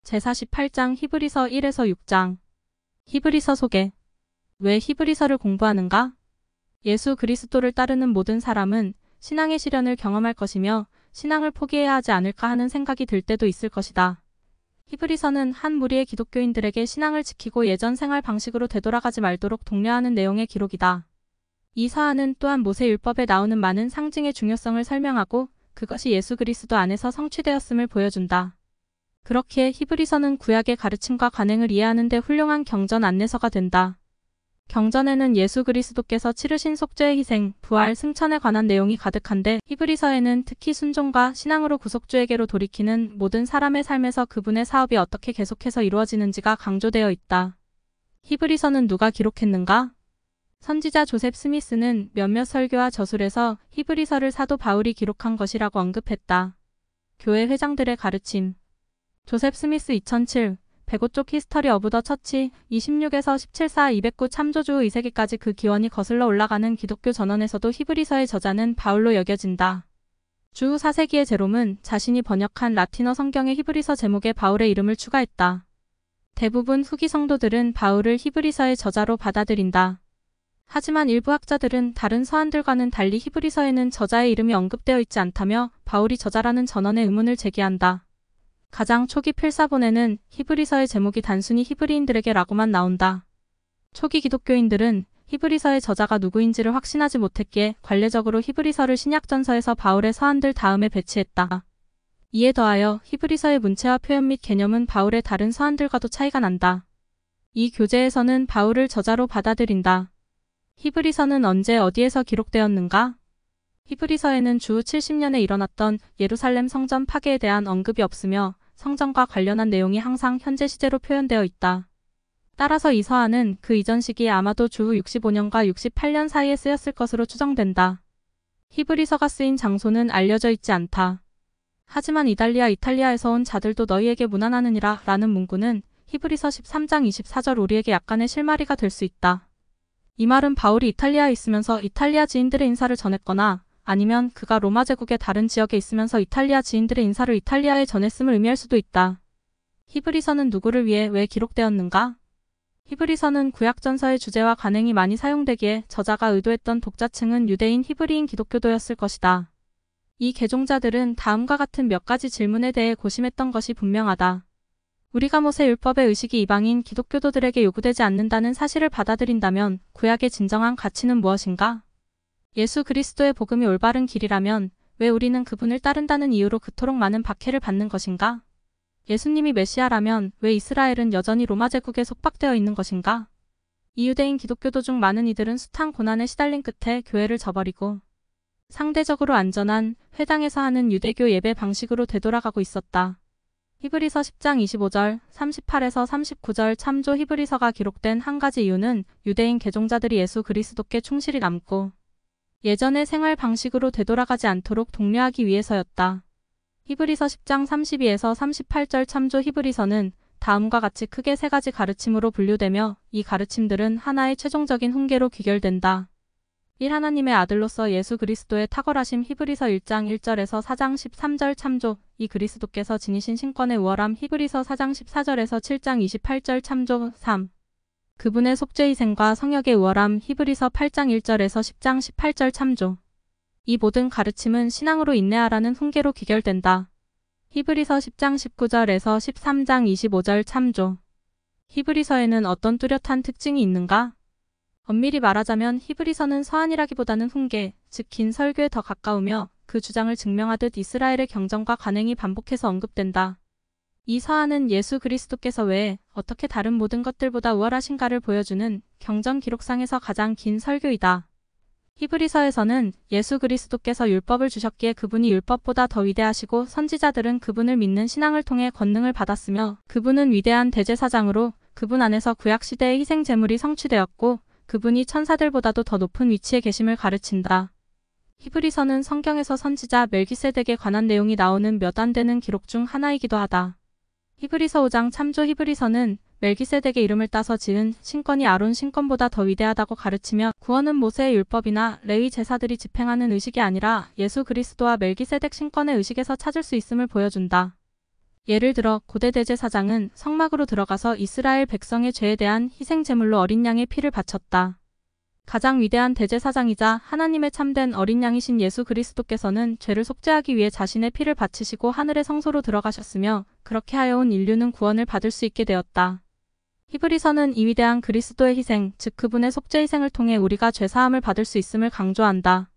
제48장 히브리서 1에서 6장. 히브리서 소개. 왜 히브리서를 공부하는가? 예수 그리스도를 따르는 모든 사람은 신앙의 시련을 경험할 것이며 신앙을 포기해야 하지 않을까 하는 생각이 들 때도 있을 것이다. 히브리서는 한 무리의 기독교인들에게 신앙을 지키고 예전 생활 방식으로 되돌아가지 말도록 독려하는 내용의 기록이다. 이 사안은 또한 모세율법에 나오는 많은 상징의 중요성을 설명하고 그것이 예수 그리스도 안에서 성취되었음을 보여준다. 그렇기에 히브리서는 구약의 가르침과 관행을 이해하는 데 훌륭한 경전 안내서가 된다. 경전에는 예수 그리스도께서 치르신 속죄의 희생, 부활, 승천에 관한 내용이 가득한데 히브리서에는 특히 순종과 신앙으로 구속주에게로 돌이키는 모든 사람의 삶에서 그분의 사업이 어떻게 계속해서 이루어지는지가 강조되어 있다. 히브리서는 누가 기록했는가? 선지자 조셉 스미스는 몇몇 설교와 저술에서 히브리서를 사도 바울이 기록한 것이라고 언급했다. 교회 회장들의 가르침. 조셉 스미스 2007, 105쪽 히스터리 오브 더 처치 26에서 17사 209 참조주 2세기까지 그 기원이 거슬러 올라가는 기독교 전원에서도 히브리서의 저자는 바울로 여겨진다. 주 4세기의 제롬은 자신이 번역한 라틴어 성경의 히브리서 제목에 바울의 이름을 추가했다. 대부분 후기 성도들은 바울을 히브리서의 저자로 받아들인다. 하지만 일부 학자들은 다른 서한들과는 달리 히브리서에는 저자의 이름이 언급되어 있지 않다며 바울이 저자라는 전언에 의문을 제기한다. 가장 초기 필사본에는 히브리서의 제목이 단순히 히브리인들에게 라고만 나온다. 초기 기독교인들은 히브리서의 저자가 누구인지를 확신하지 못했기에 관례적으로 히브리서를 신약전서에서 바울의 서한들 다음에 배치했다. 이에 더하여 히브리서의 문체와 표현 및 개념은 바울의 다른 서한들과도 차이가 난다. 이 교재에서는 바울을 저자로 받아들인다. 히브리서는 언제 어디에서 기록되었는가? 히브리서에는 주 70년에 일어났던 예루살렘 성전 파괴에 대한 언급이 없으며 성전과 관련한 내용이 항상 현재 시제로 표현되어 있다. 따라서 이 서한은 그 이전 시기에 아마도 주 65년과 68년 사이에 쓰였을 것으로 추정된다. 히브리서가 쓰인 장소는 알려져 있지 않다. 하지만 이탈리아에서 온 자들도 너희에게 문안하느니라 라는 문구는 히브리서 13장 24절 우리에게 약간의 실마리가 될 수 있다. 이 말은 바울이 이탈리아에 있으면서 이탈리아 지인들의 인사를 전했거나 아니면 그가 로마 제국의 다른 지역에 있으면서 이탈리아 지인들의 인사를 이탈리아에 전했음을 의미할 수도 있다. 히브리서는 누구를 위해 왜 기록되었는가? 히브리서는 구약전서의 주제와 관행이 많이 사용되기에 저자가 의도했던 독자층은 유대인 히브리인 기독교도였을 것이다. 이 개종자들은 다음과 같은 몇 가지 질문에 대해 고심했던 것이 분명하다. 우리가 모세율법의 의식이 이방인 기독교도들에게 요구되지 않는다는 사실을 받아들인다면 구약의 진정한 가치는 무엇인가? 예수 그리스도의 복음이 올바른 길이라면 왜 우리는 그분을 따른다는 이유로 그토록 많은 박해를 받는 것인가? 예수님이 메시아라면 왜 이스라엘은 여전히 로마 제국에 속박되어 있는 것인가? 이 유대인 기독교도 중 많은 이들은 숱한 고난에 시달린 끝에 교회를 저버리고 상대적으로 안전한 회당에서 하는 유대교 예배 방식으로 되돌아가고 있었다. 히브리서 10장 25절, 38에서 39절 참조 히브리서가 기록된 한 가지 이유는 유대인 개종자들이 예수 그리스도께 충실히 남고 예전의 생활 방식으로 되돌아가지 않도록 독려하기 위해서였다. 히브리서 10장 32에서 38절 참조 히브리서는 다음과 같이 크게 세 가지 가르침으로 분류되며 이 가르침들은 하나의 최종적인 훈계로 귀결된다. 1. 하나님의 아들로서 예수 그리스도의 탁월하심 히브리서 1장 1절에서 4장 13절 참조 2. 그리스도께서 지니신 신권의 우월함 히브리서 4장 14절에서 7장 28절 참조 3. 그분의 속죄희생과 성역의 우월함 히브리서 8장 1절에서 10장 18절 참조. 이 모든 가르침은 신앙으로 인내하라는 훈계로 귀결된다. 히브리서 10장 19절에서 13장 25절 참조. 히브리서에는 어떤 뚜렷한 특징이 있는가? 엄밀히 말하자면 히브리서는 서한이라기보다는 훈계, 즉 긴 설교에 더 가까우며 그 주장을 증명하듯 이스라엘의 경전과 관행이 반복해서 언급된다. 이 서한은 예수 그리스도께서 왜 어떻게 다른 모든 것들보다 우월하신가를 보여주는 경전 기록상에서 가장 긴 설교이다. 히브리서에서는 예수 그리스도께서 율법을 주셨기에 그분이 율법보다 더 위대하시고 선지자들은 그분을 믿는 신앙을 통해 권능을 받았으며 그분은 위대한 대제사장으로 그분 안에서 구약시대의 희생 제물이 성취되었고 그분이 천사들보다도 더 높은 위치에 계심을 가르친다. 히브리서는 성경에서 선지자 멜기세덱에 관한 내용이 나오는 몇 안 되는 기록 중 하나이기도 하다. 히브리서 5장 참조 히브리서는 멜기세덱의 이름을 따서 지은 신권이 아론 신권보다 더 위대하다고 가르치며 구원은 모세의 율법이나 레위 제사들이 집행하는 의식이 아니라 예수 그리스도와 멜기세덱 신권의 의식에서 찾을 수 있음을 보여준다. 예를 들어 고대 대제사장은 성막으로 들어가서 이스라엘 백성의 죄에 대한 희생 제물로 어린 양의 피를 바쳤다. 가장 위대한 대제사장이자 하나님의 참된 어린 양이신 예수 그리스도께서는 죄를 속죄하기 위해 자신의 피를 바치시고 하늘의 성소로 들어가셨으며 그렇게 하여 온 인류는 구원을 받을 수 있게 되었다. 히브리서는 이 위대한 그리스도의 희생, 즉 그분의 속죄 희생을 통해 우리가 죄사함을 받을 수 있음을 강조한다.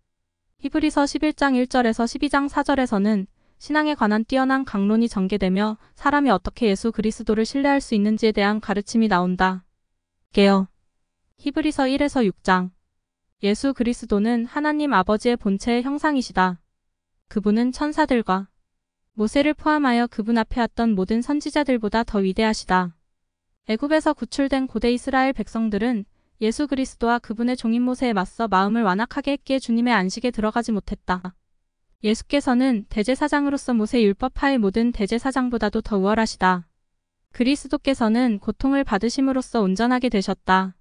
히브리서 11장 1절에서 12장 4절에서는 신앙에 관한 뛰어난 강론이 전개되며 사람이 어떻게 예수 그리스도를 신뢰할 수 있는지에 대한 가르침이 나온다. 게요. 히브리서 1에서 6장. 예수 그리스도는 하나님 아버지의 본체의 형상이시다. 그분은 천사들과 모세를 포함하여 그분 앞에 왔던 모든 선지자들보다 더 위대하시다. 애굽에서 구출된 고대 이스라엘 백성들은 예수 그리스도와 그분의 종인 모세에 맞서 마음을 완악하게 했기에 주님의 안식에 들어가지 못했다. 예수께서는 대제사장으로서 모세 율법하의 모든 대제사장보다도 더 우월하시다. 그리스도께서는 고통을 받으심으로써 온전하게 되셨다.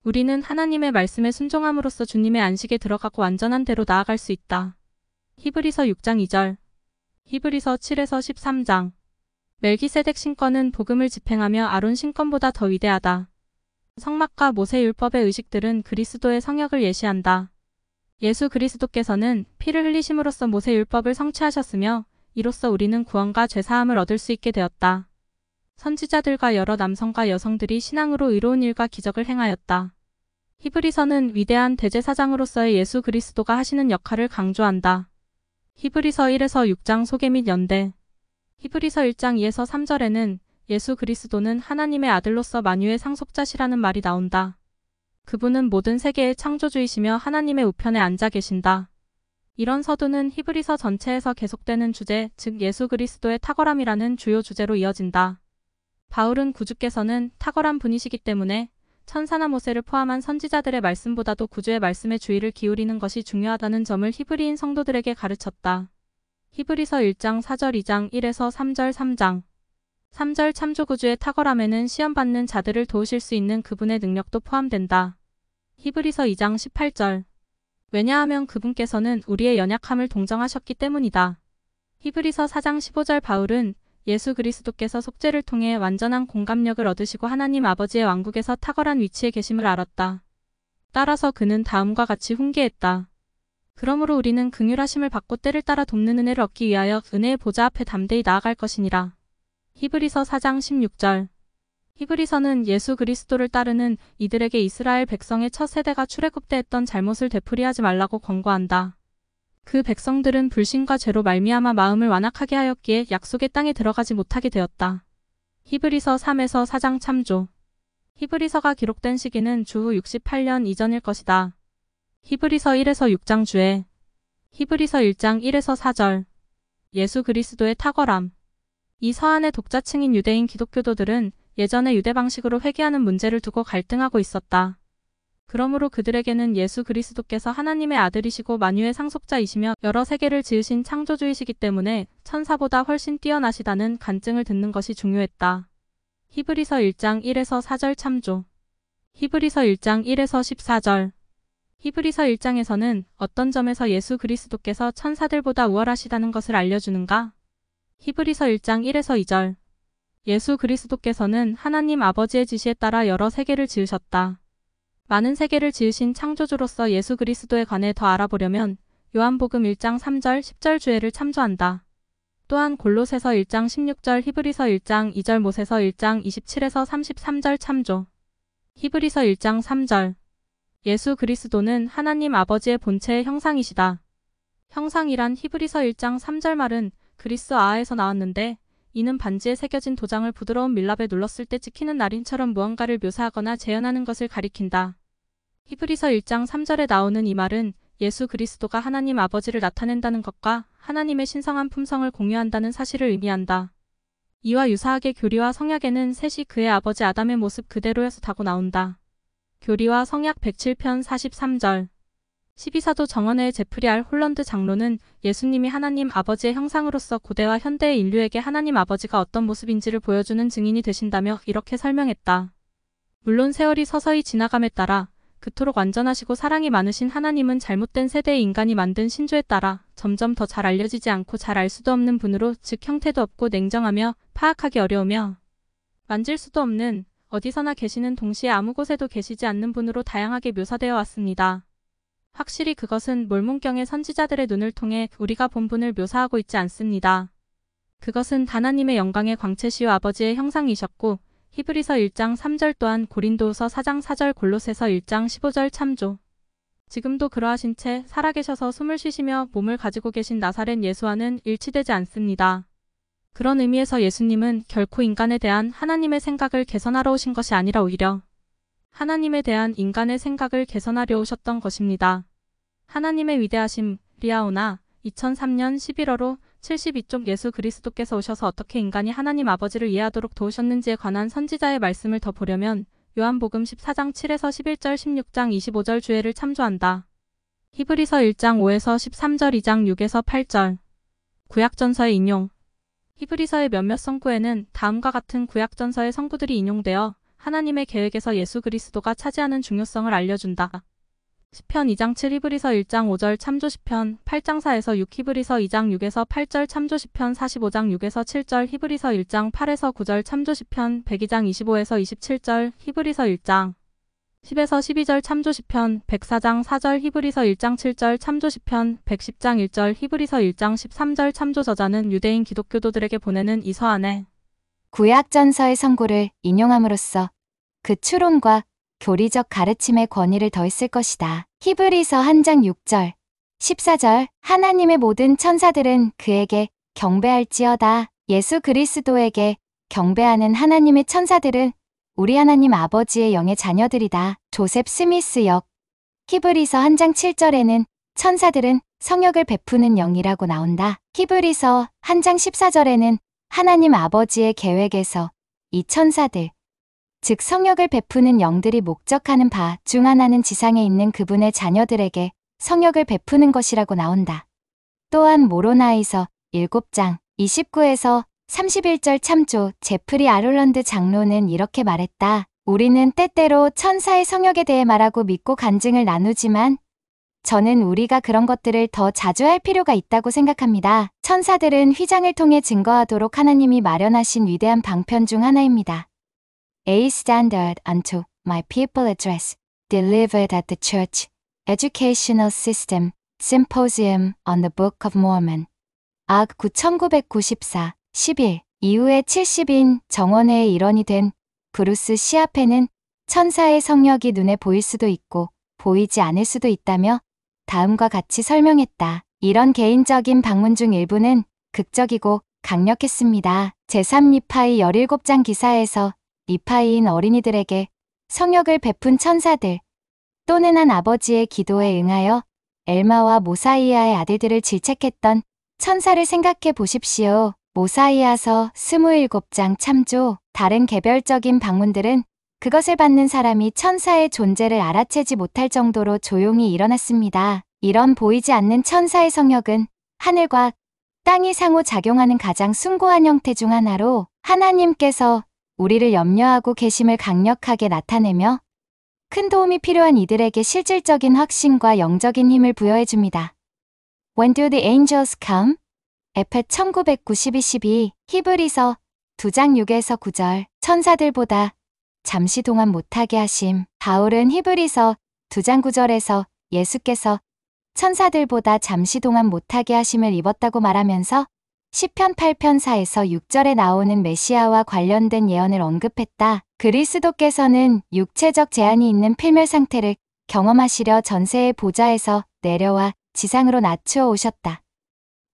우리는 하나님의 말씀에 순종함으로써 주님의 안식에 들어가고 완전한 대로 나아갈 수 있다. 히브리서 6장 2절. 히브리서 7에서 13장. 멜기세덱 신권은 복음을 집행하며 아론 신권보다 더 위대하다. 성막과 모세 율법의 의식들은 그리스도의 성역을 예시한다. 예수 그리스도께서는 피를 흘리심으로써 모세 율법을 성취하셨으며 이로써 우리는 구원과 죄사함을 얻을 수 있게 되었다. 선지자들과 여러 남성과 여성들이 신앙으로 의로운 일과 기적을 행하였다. 히브리서는 위대한 대제사장으로서의 예수 그리스도가 하시는 역할을 강조한다. 히브리서 1에서 6장 소개 및 연대. 히브리서 1장 2에서 3절에는 예수 그리스도는 하나님의 아들로서 만유의 상속자시라는 말이 나온다. 그분은 모든 세계의 창조주이시며 하나님의 우편에 앉아 계신다. 이런 서두는 히브리서 전체에서 계속되는 주제, 즉 예수 그리스도의 탁월함이라는 주요 주제로 이어진다. 바울은 구주께서는 탁월한 분이시기 때문에 천사나 모세를 포함한 선지자들의 말씀보다도 구주의 말씀에 주의를 기울이는 것이 중요하다는 점을 히브리인 성도들에게 가르쳤다. 히브리서 1장 4절 2장 1에서 3절 3장. 3절 참조구주의 탁월함에는 시험받는 자들을 도우실 수 있는 그분의 능력도 포함된다. 히브리서 2장 18절. 왜냐하면 그분께서는 우리의 연약함을 동정하셨기 때문이다. 히브리서 4장 15절 바울은 예수 그리스도께서 속죄를 통해 완전한 공감력을 얻으시고 하나님 아버지의 왕국에서 탁월한 위치에 계심을 알았다. 따라서 그는 다음과 같이 훈계했다. 그러므로 우리는 긍휼하심을 받고 때를 따라 돕는 은혜를 얻기 위하여 은혜의 보좌 앞에 담대히 나아갈 것이니라. 히브리서 4장 16절. 히브리서는 예수 그리스도를 따르는 이들에게 이스라엘 백성의 첫 세대가 출애굽때 했던 잘못을 되풀이하지 말라고 권고한다. 그 백성들은 불신과 죄로 말미암아 마음을 완악하게 하였기에 약속의 땅에 들어가지 못하게 되었다. 히브리서 3에서 4장 참조. 히브리서가 기록된 시기는 주후 68년 이전일 것이다. 히브리서 1에서 6장 주에. 히브리서 1장 1에서 4절. 예수 그리스도의 탁월함. 이 서한의 독자층인 유대인 기독교도들은 예전의 유대 방식으로 회개하는 문제를 두고 갈등하고 있었다. 그러므로 그들에게는 예수 그리스도께서 하나님의 아들이시고 만유의 상속자이시며 여러 세계를 지으신 창조주이시기 때문에 천사보다 훨씬 뛰어나시다는 간증을 듣는 것이 중요했다. 히브리서 1장 1에서 4절 참조. 히브리서 1장 1에서 14절. 히브리서 1장에서는 어떤 점에서 예수 그리스도께서 천사들보다 우월하시다는 것을 알려주는가? 히브리서 1장 1에서 2절. 예수 그리스도께서는 하나님 아버지의 지시에 따라 여러 세계를 지으셨다. 많은 세계를 지으신 창조주로서 예수 그리스도에 관해 더 알아보려면 요한복음 1장 3절 10절 주애를 참조한다. 또한 골로새서 1장 16절 히브리서 1장 2절 모세서 1장 27에서 33절 참조. 히브리서 1장 3절. 예수 그리스도는 하나님 아버지의 본체의 형상이시다. 형상이란 히브리서 1장 3절 말은 그리스 아에서 나왔는데 이는 반지에 새겨진 도장을 부드러운 밀랍에 눌렀을 때 찍히는 날인처럼 무언가를 묘사하거나 재현하는 것을 가리킨다. 히브리서 1장 3절에 나오는 이 말은 예수 그리스도가 하나님 아버지를 나타낸다는 것과 하나님의 신성한 품성을 공유한다는 사실을 의미한다. 이와 유사하게 교리와 성약에는 셋이 그의 아버지 아담의 모습 그대로였다고 나온다. 교리와 성약 107편 43절. 12사도 정원회의 제프리 알 홀런드 장로는 예수님이 하나님 아버지의 형상으로서 고대와 현대의 인류에게 하나님 아버지가 어떤 모습인지를 보여주는 증인이 되신다며 이렇게 설명했다. 물론 세월이 서서히 지나감에 따라 그토록 완전하시고 사랑이 많으신 하나님은 잘못된 세대의 인간이 만든 신조에 따라 점점 더 잘 알려지지 않고 잘 알 수도 없는 분으로, 즉 형태도 없고 냉정하며 파악하기 어려우며 만질 수도 없는, 어디서나 계시는 동시에 아무 곳에도 계시지 않는 분으로 다양하게 묘사되어 왔습니다. 확실히 그것은 몰문경의 선지자들의 눈을 통해 우리가 본 분을 묘사하고 있지 않습니다. 그것은 하나님의 영광의 광채시요 아버지의 형상이셨고, 히브리서 1장 3절 또한 고린도후서 4장 4절, 골로새서 1장 15절 참조. 지금도 그러하신 채 살아계셔서 숨을 쉬시며 몸을 가지고 계신 나사렛 예수와는 일치되지 않습니다. 그런 의미에서 예수님은 결코 인간에 대한 하나님의 생각을 개선하러 오신 것이 아니라 오히려 하나님에 대한 인간의 생각을 개선하려 오셨던 것입니다. 하나님의 위대하심, 리아오나 2003년 11월호 72쪽 예수 그리스도께서 오셔서 어떻게 인간이 하나님 아버지를 이해하도록 도우셨는지에 관한 선지자의 말씀을 더 보려면 요한복음 14장 7에서 11절, 16장 25절 주애를 참조한다. 히브리서 1장 5에서 13절, 2장 6에서 8절. 구약전서의 인용. 히브리서의 몇몇 성구에는 다음과 같은 구약전서의 성구들이 인용되어 하나님의 계획에서 예수 그리스도가 차지하는 중요성을 알려준다. 시편 2장 7, 히브리서 1장 5절 참조, 시편 8장 4에서 6, 히브리서 2장 6에서 8절 참조, 시편 45장 6에서 7절, 히브리서 1장 8에서 9절 참조, 시편 102장 25에서 27절, 히브리서 1장 10에서 12절 참조, 시편 104장 4절, 히브리서 1장 7절 참조, 시편 110장 1절, 히브리서 1장 13절 참조. 저자는 유대인 기독교도들에게 보내는 이 서한에 구약전서의 성구를 인용함으로써 그 추론과 교리적 가르침의 권위를 더했을 것이다. 히브리서 1장 6절, 14절. 하나님의 모든 천사들은 그에게 경배할지어다. 예수 그리스도에게 경배하는 하나님의 천사들은 우리 하나님 아버지의 영의 자녀들이다. 조셉 스미스 역. 히브리서 1장 7절에는 천사들은 성역을 베푸는 영이라고 나온다. 히브리서 1장 14절에는 하나님 아버지의 계획에서 이 천사들, 즉 성역을 베푸는 영들이 목적하는 바 중 하나는 지상에 있는 그분의 자녀들에게 성역을 베푸는 것이라고 나온다. 또한 모로나이서 7장 29에서 31절 참조. 제프리 아롤런드 장로는 이렇게 말했다. 우리는 때때로 천사의 성역에 대해 말하고 믿고 간증을 나누지만 저는 우리가 그런 것들을 더 자주 할 필요가 있다고 생각합니다. 천사들은 휘장을 통해 증거하도록 하나님이 마련하신 위대한 방편 중 하나입니다. A standard unto my people address delivered at the Church Educational System Symposium on the Book of Mormon. 악 1994, 11. 이후에 70인 정원회의 일원이 된 브루스 시아페는 천사의 성역이 눈에 보일 수도 있고 보이지 않을 수도 있다며 다음과 같이 설명했다. 이런 개인적인 방문 중 일부는 극적이고 강력했습니다. 제3리파이 17장 기사에서 리파이인 어린이들에게 성역을 베푼 천사들 또는 한 아버지의 기도에 응하여 엘마와 모사이아의 아들들을 질책했던 천사를 생각해 보십시오. 모사이아서 27장 참조. 다른 개별적인 방문들은 그것을 받는 사람이 천사의 존재를 알아채지 못할 정도로 조용히 일어났습니다. 이런 보이지 않는 천사의 성역은 하늘과 땅이 상호작용하는 가장 숭고한 형태 중 하나로 하나님께서 우리를 염려하고 계심을 강력하게 나타내며 큰 도움이 필요한 이들에게 실질적인 확신과 영적인 힘을 부여해 줍니다. When do the angels come? 에페 1992-12. 히브리서 2장 6에서 9절. 천사들보다 잠시 동안 못하게 하심. 바울은 히브리서 2장 9절에서 예수께서 천사들보다 잠시 동안 못하게 하심을 입었다고 말하면서 시편 8편 4에서 6절에 나오는 메시아와 관련된 예언을 언급했다. 그리스도께서는 육체적 제한이 있는 필멸 상태를 경험하시려 전세의 보좌에서 내려와 지상으로 낮추어 오셨다.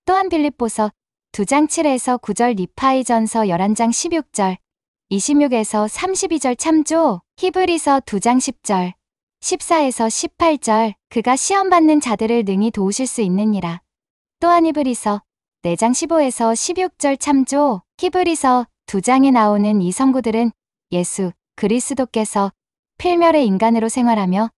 또한 빌립보서 2장 7에서 9절, 리파이전서 11장 16절, 26에서 32절 참조. 히브리서 2장 10절, 14에서 18절. 그가 시험받는 자들을 능히 도우실 수 있느니라. 또한 히브리서 4장 15에서 16절 참조. 히브리서 2장에 나오는 이 성구들은 예수 그리스도께서 필멸의 인간으로 생활하며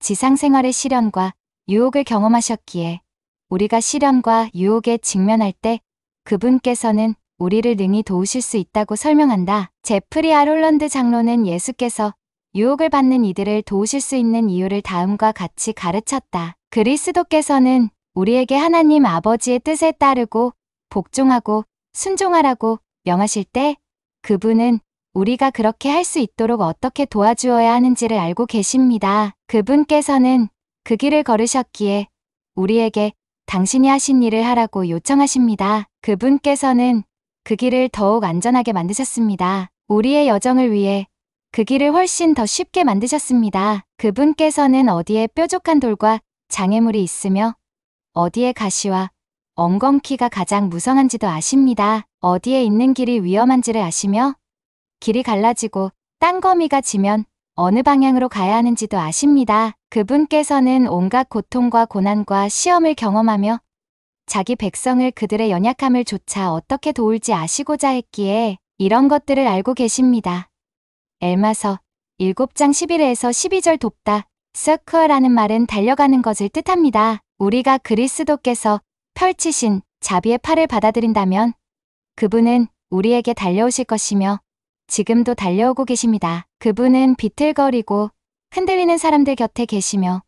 지상 생활의 시련과 유혹을 경험하셨기에 우리가 시련과 유혹에 직면할 때 그분께서는 우리를 능히 도우실 수 있다고 설명한다. 제프리 아롤런드 장로는 예수께서 유혹을 받는 이들을 도우실 수 있는 이유를 다음과 같이 가르쳤다. 그리스도께서는 우리에게 하나님 아버지의 뜻에 따르고 복종하고 순종하라고 명하실 때 그분은 우리가 그렇게 할 수 있도록 어떻게 도와주어야 하는지를 알고 계십니다. 그분께서는 그 길을 걸으셨기에 우리에게 당신이 하신 일을 하라고 요청하십니다. 그분께서는 그 길을 더욱 안전하게 만드셨습니다. 우리의 여정을 위해 그 길을 훨씬 더 쉽게 만드셨습니다. 그분께서는 어디에 뾰족한 돌과 장애물이 있으며 어디에 가시와 엉겅퀴가 가장 무성한지도 아십니다. 어디에 있는 길이 위험한지를 아시며 길이 갈라지고 땅거미가 지면 어느 방향으로 가야 하는지도 아십니다. 그분께서는 온갖 고통과 고난과 시험을 경험하며 자기 백성을 그들의 연약함을 조차 어떻게 도울지 아시고자 했기에 이런 것들을 알고 계십니다. 엘마서 7장 11에서 12절 돕다. 서클라는 말은 달려가는 것을 뜻합니다. 우리가 그리스도께서 펼치신 자비의 팔을 받아들인다면 그분은 우리에게 달려오실 것이며 지금도 달려오고 계십니다. 그분은 비틀거리고 흔들리는 사람들 곁에 계시며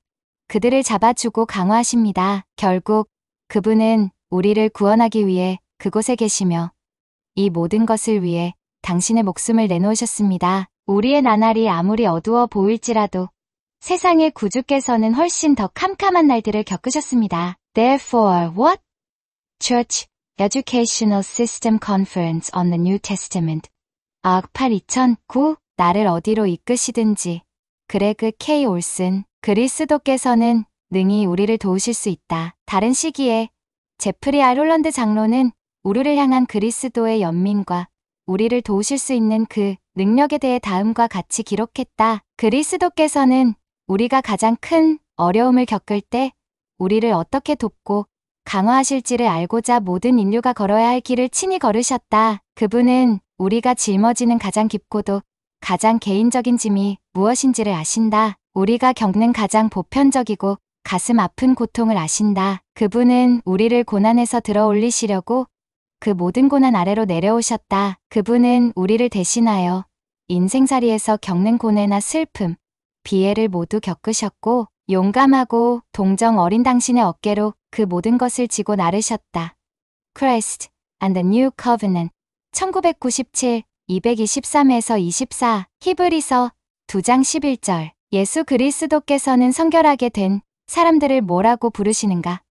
그들을 잡아주고 강화하십니다. 결국 그분은 우리를 구원하기 위해 그곳에 계시며 이 모든 것을 위해 당신의 목숨을 내놓으셨습니다. 우리의 나날이 아무리 어두워 보일지라도 세상의 구주께서는 훨씬 더 캄캄한 날들을 겪으셨습니다. Therefore, what? Church Educational System Conference on the New Testament. 악8 2009 나를 어디로 이끄시든지. 그레그 K. 올슨. 그리스도께서는 능히 우리를 도우실 수 있다. 다른 시기에 제프리 R. 홀런드 장로는 우르를 향한 그리스도의 연민과 우리를 도우실 수 있는 그 능력에 대해 다음과 같이 기록했다. 그리스도께서는 우리가 가장 큰 어려움을 겪을 때 우리를 어떻게 돕고 강화하실지를 알고자 모든 인류가 걸어야 할 길을 친히 걸으셨다. 그분은 우리가 짊어지는 가장 깊고도 가장 개인적인 짐이 무엇인지를 아신다. 우리가 겪는 가장 보편적이고 가슴 아픈 고통을 아신다. 그분은 우리를 고난에서 들어 올리시려고 그 모든 고난 아래로 내려오셨다. 그분은 우리를 대신하여 인생살이에서 겪는 고뇌나 슬픔, 비애를 모두 겪으셨고 용감하고 동정 어린 당신의 어깨로 그 모든 것을 지고 나르셨다. Christ and the New Covenant 1997, 223에서 24 히브리서 2장 11절 예수 그리스도께서는 성결하게 된 사람들을 뭐라고 부르시는가?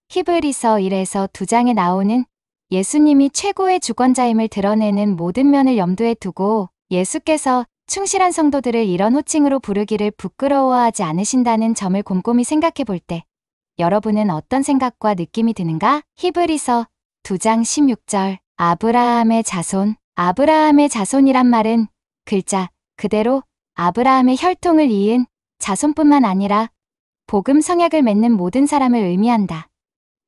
히브리서 1에서 2장에 나오는 예수님이 최고의 주권자임을 드러내는 모든 면을 염두에 두고 예수께서 충실한 성도들을 이런 호칭으로 부르기를 부끄러워하지 않으신다는 점을 곰곰이 생각해 볼 때 여러분은 어떤 생각과 느낌이 드는가? 히브리서 2장 16절 아브라함의 자손. 아브라함의 자손이란 말은 글자 그대로 아브라함의 혈통을 이은 자손뿐만 아니라 복음 성약을 맺는 모든 사람을 의미한다.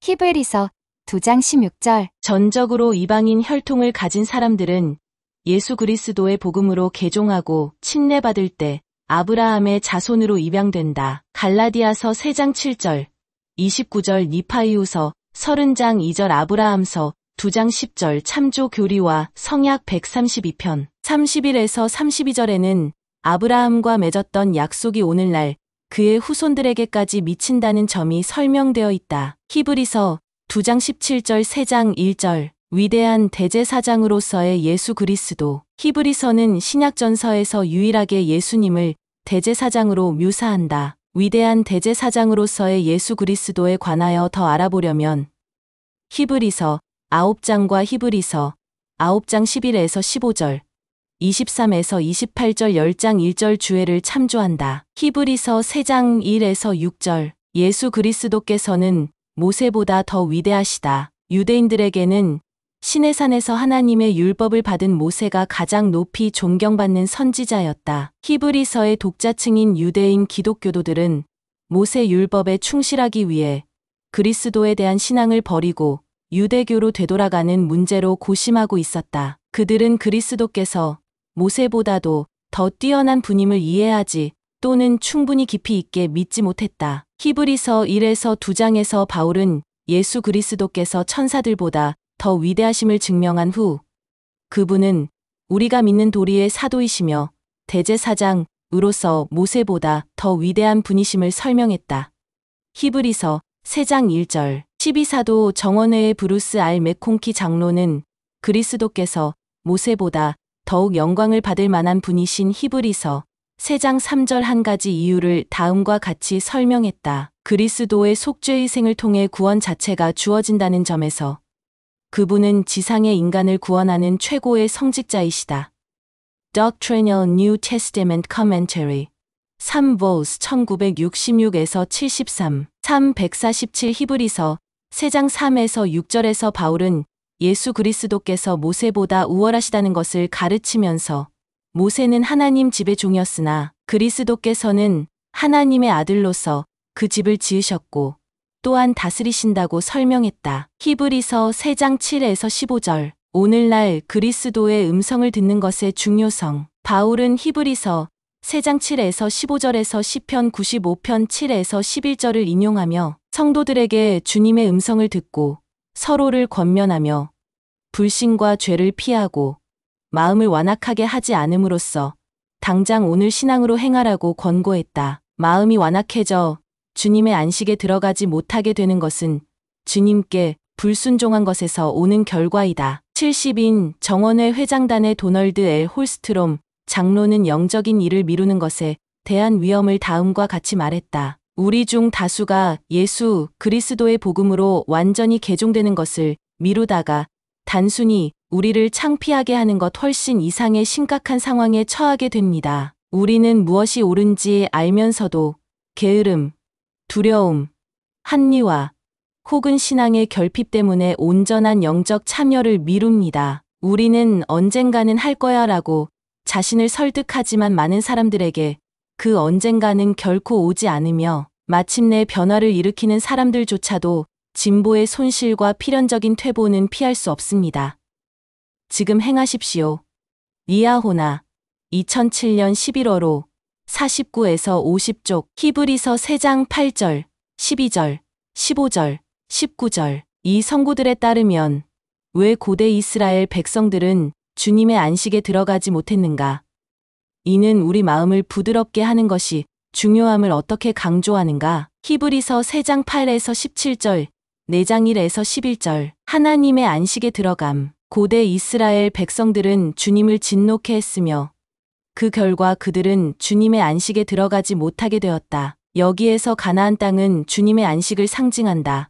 히브리서 2장 16절 전적으로 이방인 혈통을 가진 사람들은 예수 그리스도의 복음으로 개종하고 침례받을 때 아브라함의 자손으로 입양된다. 갈라디아서 3장 7절, 29절 니파이우서 30장 2절 아브라함서 2장 10절 참조 교리와 성약 132편 31에서 32절에는 아브라함과 맺었던 약속이 오늘날 그의 후손들에게까지 미친다는 점이 설명되어 있다. 히브리서 2장 17절 3장 1절 위대한 대제사장으로서의 예수 그리스도. 히브리서는 신약전서에서 유일하게 예수님을 대제사장으로 묘사한다. 위대한 대제사장으로서의 예수 그리스도에 관하여 더 알아보려면 히브리서 9장과 히브리서 9장 11에서 15절, 23에서 28절 10장 1절 주애를 참조한다. 히브리서 3장 1에서 6절 예수 그리스도께서는 모세보다 더 위대하시다. 유대인들에게는 시내산에서 하나님의 율법을 받은 모세가 가장 높이 존경받는 선지자였다. 히브리서의 독자층인 유대인 기독교도들은 모세 율법에 충실하기 위해 그리스도에 대한 신앙을 버리고 유대교로 되돌아가는 문제로 고심하고 있었다. 그들은 그리스도께서 모세보다도 더 뛰어난 분임을 이해하지 또는 충분히 깊이 있게 믿지 못했다. 히브리서 1에서 2장에서 바울은 예수 그리스도께서 천사들보다 더 위대하심을 증명한 후 그분은 우리가 믿는 도리의 사도이시며 대제사장 으로서 모세보다 더 위대한 분이심을 설명했다. 히브리서 3장 1절 12사도 정원회의 브루스 알 맥콩키 장로는 그리스도께서 모세보다 더욱 영광을 받을 만한 분이신 히브리서 3장 3절 한 가지 이유를 다음과 같이 설명했다. 그리스도의 속죄의생을 통해 구원 자체가 주어진다는 점에서 그분은 지상의 인간을 구원하는 최고의 성직자이시다. Doctrinal New Testament Commentary 3vols 1966에서 73 147 히브리서 3장 3에서 6절에서 바울은 예수 그리스도께서 모세보다 우월하시다는 것을 가르치면서 모세는 하나님 집의 종이었으나 그리스도께서는 하나님의 아들로서 그 집을 지으셨고 또한 다스리신다고 설명했다. 히브리서 3장 7에서 15절 오늘날 그리스도의 음성을 듣는 것의 중요성 바울은 히브리서 3장 7에서 15절에서 시편 95편 7에서 11절을 인용하며 성도들에게 주님의 음성을 듣고 서로를 권면하며 불신과 죄를 피하고 마음을 완악하게 하지 않음으로써 당장 오늘 신앙으로 행하라고 권고했다. 마음이 완악해져 주님의 안식에 들어가지 못하게 되는 것은 주님께 불순종한 것에서 오는 결과이다. 70인 정원회 회장단의 도널드 엘 홀스트롬 장로는 영적인 일을 미루는 것에 대한 위험을 다음과 같이 말했다. 우리 중 다수가 예수 그리스도의 복음으로 완전히 개종되는 것을 미루다가 단순히 우리를 창피하게 하는 것 훨씬 이상의 심각한 상황에 처하게 됩니다. 우리는 무엇이 옳은지 알면서도 게으름, 두려움, 한리와 혹은 신앙의 결핍 때문에 온전한 영적 참여를 미룹니다. 우리는 언젠가는 할 거야 라고 자신을 설득하지만 많은 사람들에게 그 언젠가는 결코 오지 않으며 마침내 변화를 일으키는 사람들조차도 진보의 손실과 필연적인 퇴보는 피할 수 없습니다. 지금 행하십시오. 리아호나 2007년 11월호 49에서 50쪽 히브리서 3장 8절, 12절, 15절, 19절 이 성구들에 따르면 왜 고대 이스라엘 백성들은 주님의 안식에 들어가지 못했는가? 이는 우리 마음을 부드럽게 하는 것이 중요함을 어떻게 강조하는가? 히브리서 3장 8에서 17절, 4장 1에서 11절 하나님의 안식에 들어감. 고대 이스라엘 백성들은 주님을 진노케 했으며 그 결과 그들은 주님의 안식에 들어가지 못하게 되었다. 여기에서 가나안 땅은 주님의 안식을 상징한다.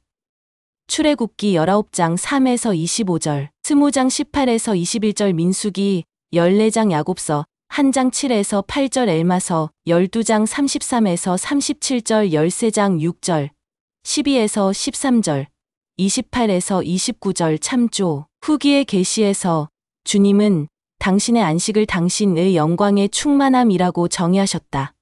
출애굽기 19장 3에서 25절, 스무장 18에서 21절 민수기 14장 야곱서 1장 7에서 8절 엘마서 12장 33에서 37절 13장 6절 12에서 13절 28에서 29절 참조 후기의 계시에서 주님은 당신의 안식을 당신의 영광의 충만함이라고 정의하셨다.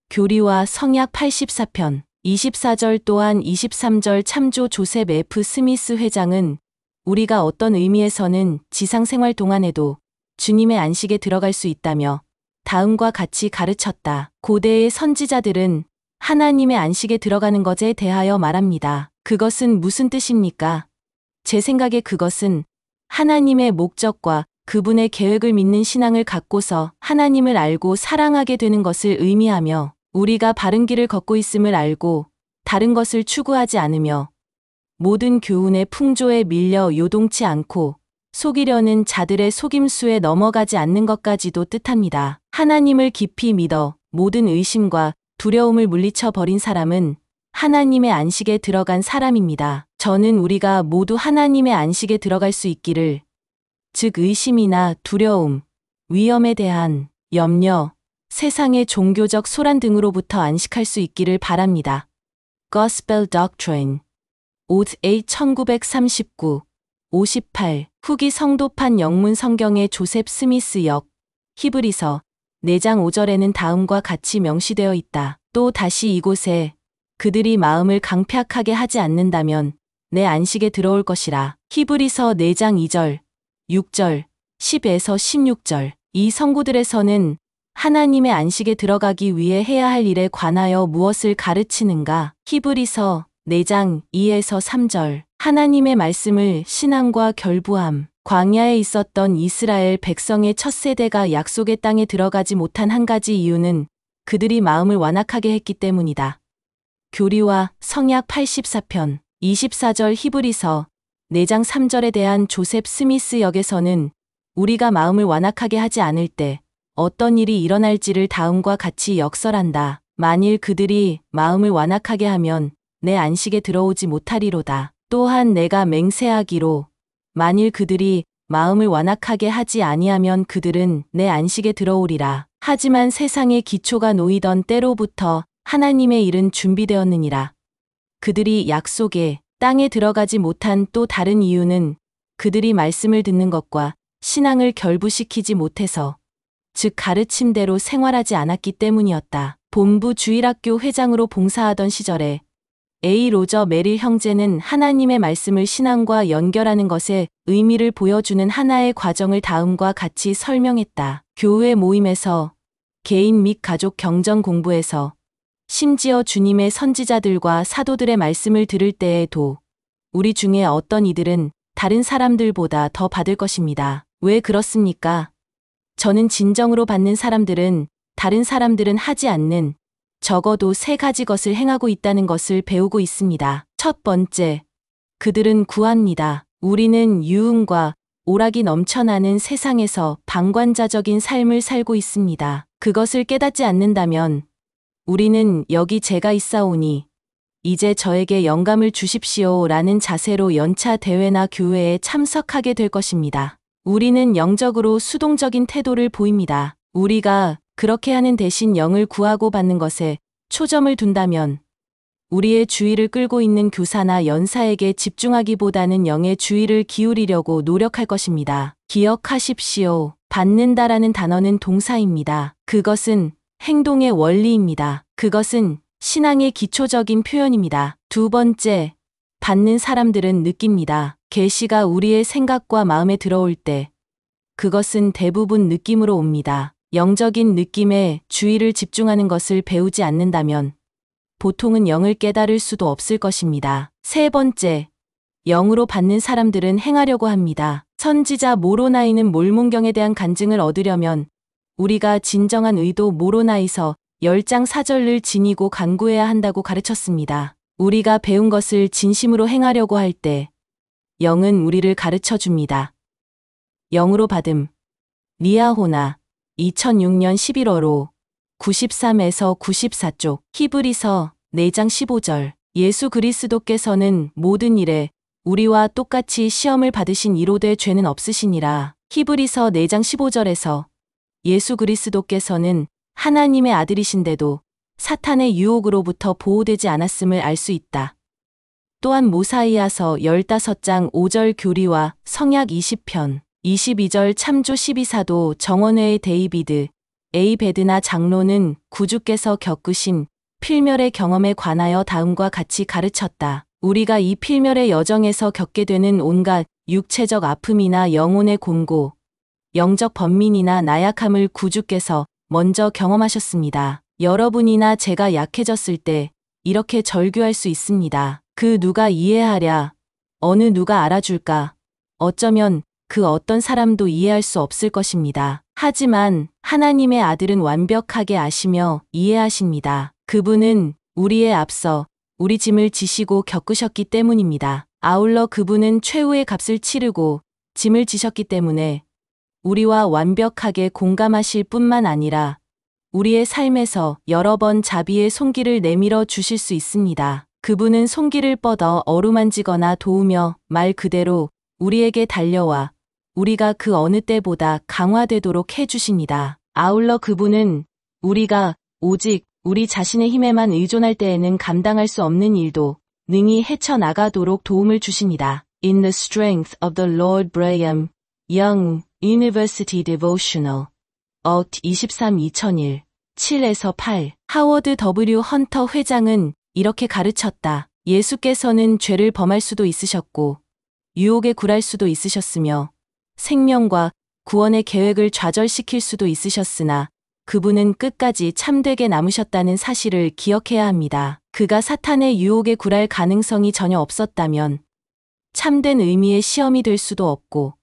교리와 성약 84편 24절 또한 23절 참조 조셉 F. 스미스 회장은 우리가 어떤 의미에서는 지상생활 동안에도 주님의 안식에 들어갈 수 있다며 다음과 같이 가르쳤다. 고대의 선지자들은 하나님의 안식에 들어가는 것에 대하여 말합니다. 그것은 무슨 뜻입니까? 제 생각에 그것은 하나님의 목적과 그분의 계획을 믿는 신앙을 갖고서 하나님을 알고 사랑하게 되는 것을 의미하며 우리가 바른 길을 걷고 있음을 알고 다른 것을 추구하지 않으며 모든 교훈의 풍조에 밀려 요동치 않고 속이려는 자들의 속임수에 넘어가지 않는 것까지도 뜻합니다. 하나님을 깊이 믿어 모든 의심과 두려움을 물리쳐 버린 사람은 하나님의 안식에 들어간 사람입니다. 저는 우리가 모두 하나님의 안식에 들어갈 수 있기를, 즉 의심이나 두려움, 위험에 대한 염려, 세상의 종교적 소란 등으로부터 안식할 수 있기를 바랍니다. Gospel Doctrine 5A 1939 58 후기 성도판 영문 성경의 조셉 스미스 역 히브리서 4장 5절에는 다음과 같이 명시되어 있다. 또 다시 이곳에 그들이 마음을 강팍하게 하지 않는다면 내 안식에 들어올 것이라. 히브리서 4장 2절, 6절, 10에서 16절 이 성구들에서는 하나님의 안식에 들어가기 위해 해야 할 일에 관하여 무엇을 가르치는가? 히브리서 4장 2에서 3절 하나님의 말씀을 신앙과 결부함. 광야에 있었던 이스라엘 백성의 첫 세대가 약속의 땅에 들어가지 못한 한 가지 이유는 그들이 마음을 완악하게 했기 때문이다. 교리와 성약 84편 24절 히브리서 4장 3절에 대한 조셉 스미스 역에서는 우리가 마음을 완악하게 하지 않을 때 어떤 일이 일어날지를 다음과 같이 역설한다. 만일 그들이 마음을 완악하게 하면 내 안식에 들어오지 못하리로다. 또한 내가 맹세하기로 만일 그들이 마음을 완악하게 하지 아니하면 그들은 내 안식에 들어오리라. 하지만 세상의 기초가 놓이던 때로부터 하나님의 일은 준비되었느니라. 그들이 약속의 땅에 들어가지 못한 또 다른 이유는 그들이 말씀을 듣는 것과 신앙을 결부시키지 못해서, 즉 가르침대로 생활하지 않았기 때문이었다. 본부 주일학교 회장으로 봉사하던 시절에 A. 로저 메릴 형제는 하나님의 말씀을 신앙과 연결하는 것에 의미를 보여주는 하나의 과정을 다음과 같이 설명했다. 교회 모임에서, 개인 및 가족 경전 공부에서, 심지어 주님의 선지자들과 사도들의 말씀을 들을 때에도 우리 중에 어떤 이들은 다른 사람들보다 더 받을 것입니다. 왜 그렇습니까? 저는 진정으로 받는 사람들은 다른 사람들은 하지 않는 적어도 3가지 것을 행하고 있다는 것을 배우고 있습니다. 첫 번째, 그들은 구합니다. 우리는 유흥과 오락이 넘쳐나는 세상에서 방관자적인 삶을 살고 있습니다. 그것을 깨닫지 않는다면 우리는 여기 제가 있사오니 이제 저에게 영감을 주십시오 라는 자세로 연차 대회나 교회에 참석하게 될 것입니다. 우리는 영적으로 수동적인 태도를 보입니다. 우리가 그렇게 하는 대신 영을 구하고 받는 것에 초점을 둔다면 우리의 주의를 끌고 있는 교사나 연사에게 집중하기보다는 영의 주의를 기울이려고 노력할 것입니다. 기억하십시오. 받는다라는 단어는 동사입니다. 그것은 행동의 원리입니다. 그것은 신앙의 기초적인 표현입니다. 두 번째, 받는 사람들은 느낍니다. 계시가 우리의 생각과 마음에 들어올 때 그것은 대부분 느낌으로 옵니다. 영적인 느낌에 주의를 집중하는 것을 배우지 않는다면 보통은 영을 깨달을 수도 없을 것입니다. 세 번째, 영으로 받는 사람들은 행하려고 합니다. 선지자 모로나이는 몰몬경에 대한 간증을 얻으려면 우리가 진정한 의도 모로나이서 10장 4절을 지니고 간구해야 한다고 가르쳤습니다. 우리가 배운 것을 진심으로 행하려고 할 때 영은 우리를 가르쳐 줍니다. 영으로 받음. 리아호나 2006년 11월호 93에서 94쪽 히브리서 4장 15절 예수 그리스도께서는 모든 일에 우리와 똑같이 시험을 받으신 이로되 죄는 없으시니라. 히브리서 4장 15절에서 예수 그리스도께서는 하나님의 아들이신데도 사탄의 유혹으로부터 보호되지 않았음을 알 수 있다. 또한 모사이아서 15장 5절 교리와 성약 20편 22절 참조 12사도 정원회의 데이비드 A. 베드나 장로는 구주께서 겪으신 필멸의 경험에 관하여 다음과 같이 가르쳤다. 우리가 이 필멸의 여정에서 겪게 되는 온갖 육체적 아픔이나 영혼의 곤고, 영적 번민이나 나약함을 구주께서 먼저 경험하셨습니다. 여러분이나 제가 약해졌을 때 이렇게 절규할 수 있습니다. 그 누가 이해하랴? 어느 누가 알아줄까? 어쩌면 그 어떤 사람도 이해할 수 없을 것입니다. 하지만 하나님의 아들은 완벽하게 아시며 이해하십니다. 그분은 우리에 앞서 우리 짐을 지시고 겪으셨기 때문입니다. 아울러 그분은 최후의 값을 치르고 짐을 지셨기 때문에 우리와 완벽하게 공감하실 뿐만 아니라 우리의 삶에서 여러 번 자비의 손길을 내밀어 주실 수 있습니다. 그분은 손길을 뻗어 어루만지거나 도우며 말 그대로 우리에게 달려와 우리가 그 어느 때보다 강화되도록 해주십니다. 아울러 그분은 우리가 오직 우리 자신의 힘에만 의존할 때에는 감당할 수 없는 일도 능히 헤쳐나가도록 도움을 주십니다. In the strength of the Lord Brigham Young University Devotional Act 23-2001 7에서 8 하워드 W. 헌터 회장은 이렇게 가르쳤다. 예수께서는 죄를 범할 수도 있으셨고 유혹에 굴할 수도 있으셨으며 생명과 구원의 계획을 좌절시킬 수도 있으셨으나 그분은 끝까지 참되게 남으셨다는 사실을 기억해야 합니다. 그가 사탄의 유혹에 굴할 가능성이 전혀 없었다면 참된 의미의 시험이 될 수도 없고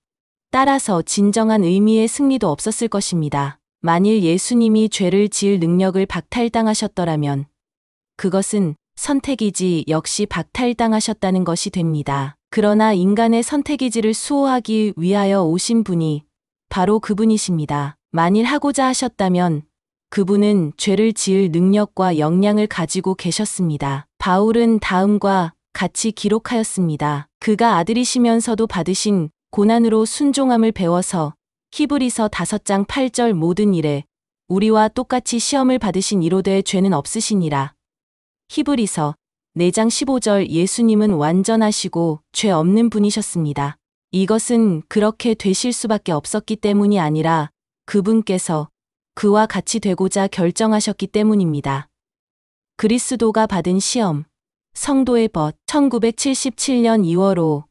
따라서 진정한 의미의 승리도 없었을 것입니다. 만일 예수님이 죄를 지을 능력을 박탈당하셨더라면 그것은 선택이지 역시 박탈당하셨다는 것이 됩니다. 그러나 인간의 선택의지를 수호하기 위하여 오신 분이 바로 그분이십니다. 만일 하고자 하셨다면 그분은 죄를 지을 능력과 역량을 가지고 계셨습니다. 바울은 다음과 같이 기록하였습니다. 그가 아들이시면서도 받으신 고난으로 순종함을 배워서 히브리서 5장 8절 모든 일에 우리와 똑같이 시험을 받으신 이로되 죄는 없으시니라. 히브리서 4장 15절 예수님은 완전하시고 죄 없는 분이셨습니다. 이것은 그렇게 되실 수밖에 없었기 때문이 아니라 그분께서 그와 같이 되고자 결정하셨기 때문입니다. 그리스도가 받은 시험, 성도의 벗, 1977년 2월 5,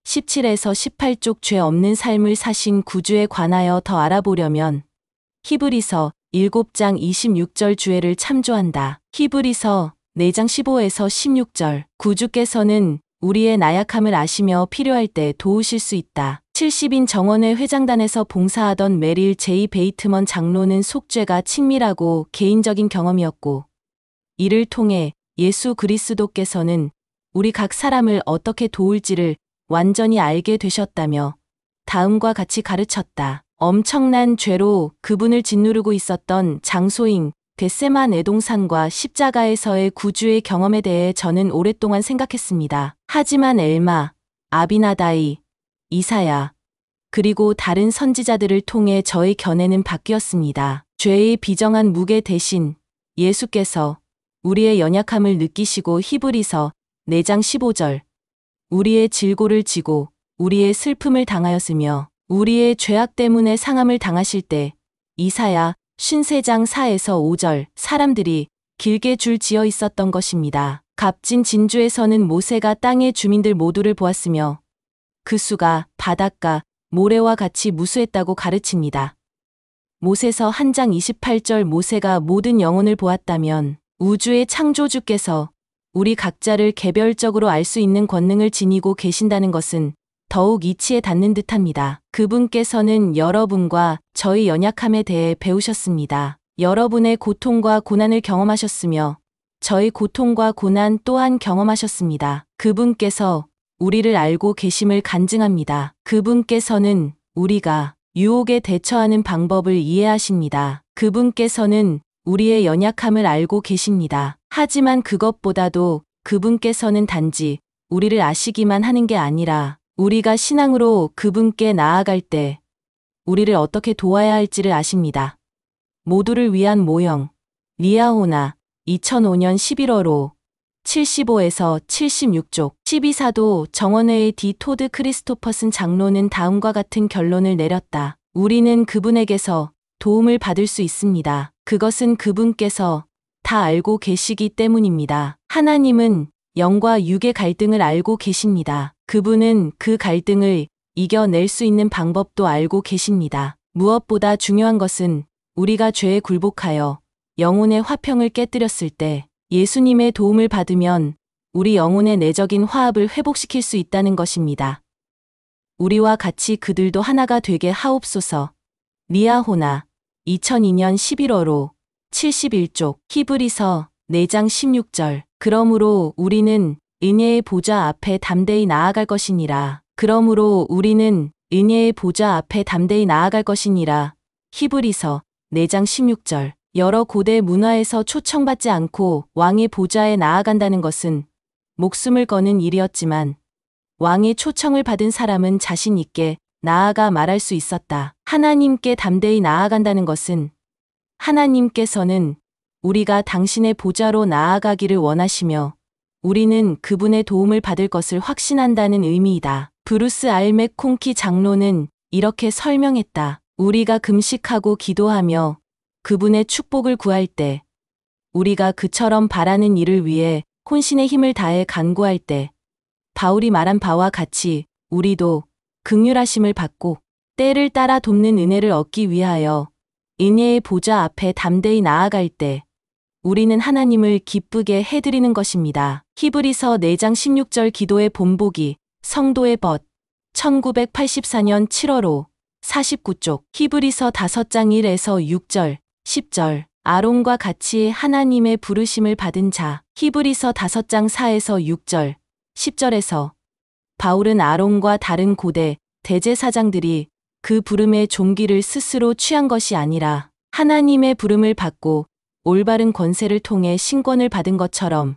17에서 18쪽 죄 없는 삶을 사신 구주에 관하여 더 알아보려면 히브리서 7장 26절 주애를 참조한다. 히브리서 4장 15에서 16절 구주께서는 우리의 나약함을 아시며 필요할 때 도우실 수 있다. 70인 정원회 회장단에서 봉사하던 메릴 제이 베이트먼 장로는 속죄가 친밀하고 개인적인 경험이었고 이를 통해 예수 그리스도께서는 우리 각 사람을 어떻게 도울지를 완전히 알게 되셨다며 다음과 같이 가르쳤다. 엄청난 죄로 그분을 짓누르고 있었던 장소인 겟세만 애동산과 십자가에서의 구주의 경험에 대해 저는 오랫동안 생각했습니다. 하지만 엘마, 아비나다이, 이사야, 그리고 다른 선지자들을 통해 저의 견해는 바뀌었습니다. 죄의 비정한 무게 대신 예수께서 우리의 연약함을 느끼시고 히브리서 4장 15절 우리의 질고를 지고 우리의 슬픔을 당하였으며 우리의 죄악 때문에 상함을 당하실 때 이사야 53장 4에서 5절 사람들이 길게 줄 지어 있었던 것입니다. 값진 진주에서는 모세가 땅의 주민들 모두를 보았으며 그 수가 바닷가 모래와 같이 무수했다고 가르칩니다. 모세서 1장 28절 모세가 모든 영혼을 보았다면 우주의 창조주께서 우리 각자를 개별적으로 알 수 있는 권능을 지니고 계신다는 것은 더욱 이치에 닿는 듯합니다. 그분께서는 여러분과 저희 연약함에 대해 배우셨습니다. 여러분의 고통과 고난을 경험하셨으며 저희 고통과 고난 또한 경험하셨습니다. 그분께서 우리를 알고 계심을 간증합니다. 그분께서는 우리가 유혹에 대처하는 방법을 이해하십니다. 그분께서는 우리의 연약함을 알고 계십니다. 하지만 그것보다도 그분께서는 단지 우리를 아시기만 하는 게 아니라 우리가 신앙으로 그분께 나아갈 때 우리를 어떻게 도와야 할지를 아십니다. 모두를 위한 모형 리아호나 2005년 11월 5, 75에서 76쪽 12사도 정원회의 디 토드 크리스토퍼슨 장로는 다음과 같은 결론을 내렸다. 우리는 그분에게서 도움을 받을 수 있습니다. 그것은 그분께서 다 알고 계시기 때문입니다. 하나님은 영과 육의 갈등을 알고 계십니다. 그분은 그 갈등을 이겨낼 수 있는 방법도 알고 계십니다. 무엇보다 중요한 것은 우리가 죄에 굴복하여 영혼의 화평을 깨뜨렸을 때 예수님의 도움을 받으면 우리 영혼의 내적인 화합을 회복시킬 수 있다는 것입니다. 우리와 같이 그들도 하나가 되게 하옵소서. 리아호나 2002년 11월 5, 71쪽 히브리서 4장 16절 그러므로 우리는 은혜의 보좌 앞에 담대히 나아갈 것이니라. 그러므로 우리는 은혜의 보좌 앞에 담대히 나아갈 것이니라. 히브리서 4장 16절 여러 고대 문화에서 초청받지 않고 왕의 보좌에 나아간다는 것은 목숨을 거는 일이었지만 왕의 초청을 받은 사람은 자신 있게 나아가 말할 수 있었다. 하나님께 담대히 나아간다는 것은 하나님께서는 우리가 당신의 보좌로 나아가기를 원하시며 우리는 그분의 도움을 받을 것을 확신한다는 의미이다. 브루스 알 맥콩키 장로는 이렇게 설명했다. 우리가 금식하고 기도하며 그분의 축복을 구할 때 우리가 그처럼 바라는 일을 위해 혼신의 힘을 다해 간구할 때 바울이 말한 바와 같이 우리도 긍휼하심을 받고 때를 따라 돕는 은혜를 얻기 위하여 은혜의 보좌 앞에 담대히 나아갈 때 우리는 하나님을 기쁘게 해드리는 것입니다. 히브리서 4장 16절 기도의 본보기 성도의 벗 1984년 7월 5, 49쪽. 히브리서 5장 1에서 6절, 10절. 아론과 같이 하나님의 부르심을 받은 자. 히브리서 5장 4에서 6절, 10절에서 바울은 아론과 다른 고대 대제사장들이 그 부름의 종기를 스스로 취한 것이 아니라 하나님의 부름을 받고 올바른 권세를 통해 신권을 받은 것처럼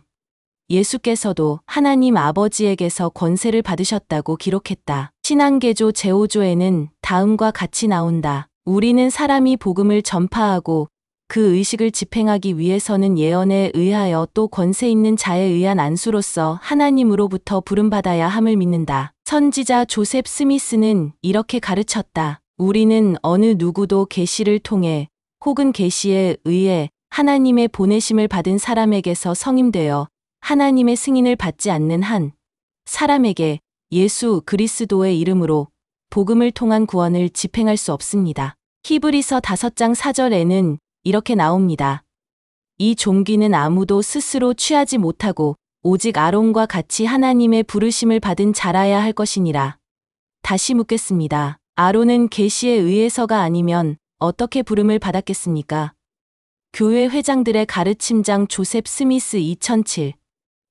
예수께서도 하나님 아버지에게서 권세를 받으셨다고 기록했다. 신앙개조 제5조에는 다음과 같이 나온다. 우리는 사람이 복음을 전파하고 그 의식을 집행하기 위해서는 예언에 의하여 또 권세 있는 자에 의한 안수로서 하나님으로부터 부름받아야 함을 믿는다. 선지자 조셉 스미스는 이렇게 가르쳤다. 우리는 어느 누구도 계시를 통해 혹은 계시에 의해 하나님의 보내심을 받은 사람에게서 성임되어 하나님의 승인을 받지 않는 한 사람에게 예수 그리스도의 이름으로 복음을 통한 구원을 집행할 수 없습니다. 히브리서 5장 4절에는 이렇게 나옵니다. 이 종기는 아무도 스스로 취하지 못하고 오직 아론과 같이 하나님의 부르심을 받은 자라야 할 것이니라. 다시 묻겠습니다. 아론은 계시에 의해서가 아니면 어떻게 부름을 받았겠습니까? 교회 회장들의 가르침장 조셉 스미스 2007,